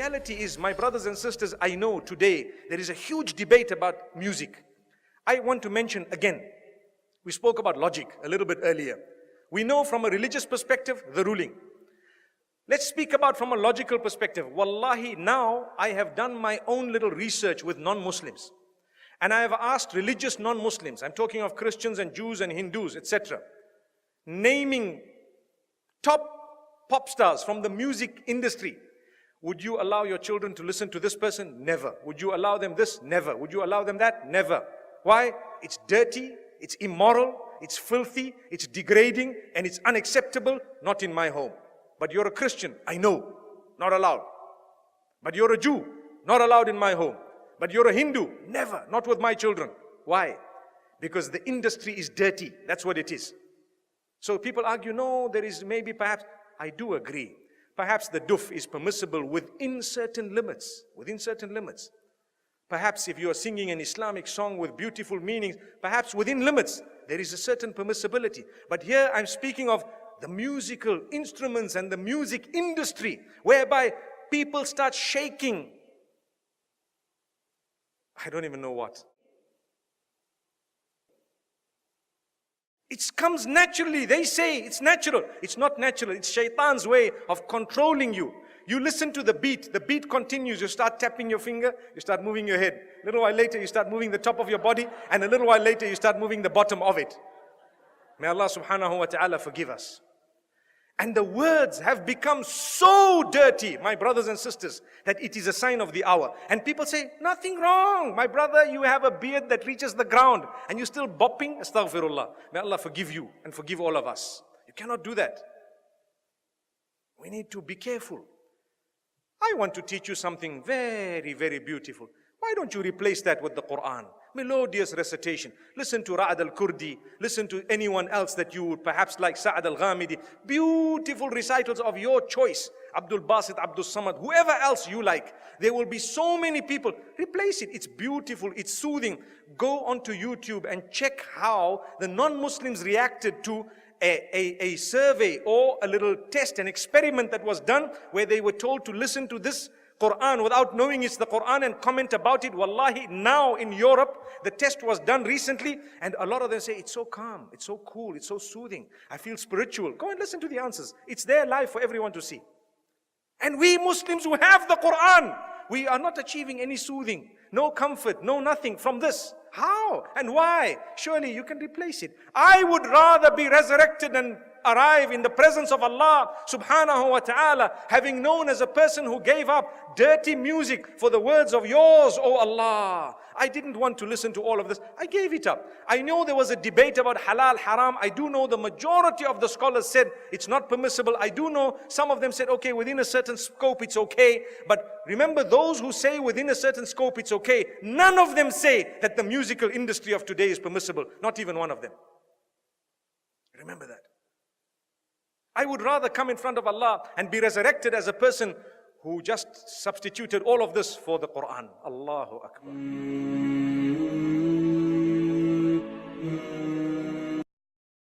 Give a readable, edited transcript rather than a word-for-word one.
reality is, my brothers and sisters, I know today there is a huge debate about music. I want to mention again, we spoke about logic a little bit earlier. We know from a religious perspective, the ruling. Let's speak about from a logical perspective. Wallahi, now I have done my own little research with non-Muslims. And I have asked religious non-Muslims, I'm talking of Christians and Jews and Hindus, etc., naming top pop stars from the music industry. Would you allow your children to listen to this person? Never. Would you allow them this? Never. Would you allow them that? Never. Why? It's dirty, it's immoral, it's filthy, it's degrading, and it's unacceptable. Not in my home. But you're a Christian, I know, not allowed. But you're a Jew, not allowed in my home. But you're a Hindu, never, not with my children. Why? Because the industry is dirty, that's what it is. So people argue, no, there is maybe perhaps, I do agree. Perhaps the duf is permissible within certain limits, Perhaps if you are singing an Islamic song with beautiful meanings, perhaps within limits, there is a certain permissibility. But here I'm speaking of the musical instruments and the music industry, whereby people start shaking. I don't even know what. It comes naturally. They say it's natural. It's not natural. It's shaitan's way of controlling you. You listen to the beat continues. You start tapping your finger, you start moving your head. A little while later, you start moving the top of your body, and a little while later, you start moving the bottom of it. May Allah subhanahu wa ta'ala forgive us. And the words have become so dirty, my brothers and sisters, that it is a sign of the hour. And people say, nothing wrong. My brother, you have a beard that reaches the ground and you're still bopping. Astaghfirullah. May Allah forgive you and forgive all of us. You cannot do that. We need to be careful. I want to teach you something very, very beautiful. Why don't you replace that with the Quran? Melodious recitation. Listen to Ra'ad al-Kurdi. Listen to anyone else that you would perhaps like, Sa'ad al-Ghamidi. Beautiful recitals of your choice. Abdul Basit, Abdul Samad, whoever else you like. There will be so many people. Replace it. It's beautiful. It's soothing. Go onto YouTube and check how the non-Muslims reacted to a survey or a little test, an experiment that was done where they were told to listen to this Quran without knowing it's the Quran and comment about it. Wallahi, now in Europe, the test was done recently and a lot of them say, it's so calm, it's so cool, it's so soothing. I feel spiritual. Go and listen to the answers. It's there live for everyone to see. And we Muslims who have the Quran, we are not achieving any soothing, no comfort, no nothing from this. How and why? Surely you can replace it. I would rather be resurrected and arrive in the presence of Allah subhanahu wa ta'ala, having known as a person who gave up dirty music for the words of yours, O Allah. I didn't want to listen to all of this. I gave it up. I know there was a debate about halal, haram. I do know the majority of the scholars said it's not permissible. I do know some of them said, okay, within a certain scope it's okay. But remember, those who say within a certain scope it's okay, none of them say that the musical industry of today is permissible. Not even one of them. Remember that. I would rather come in front of Allah and be resurrected as a person who just substituted all of this for the Quran. Allahu Akbar.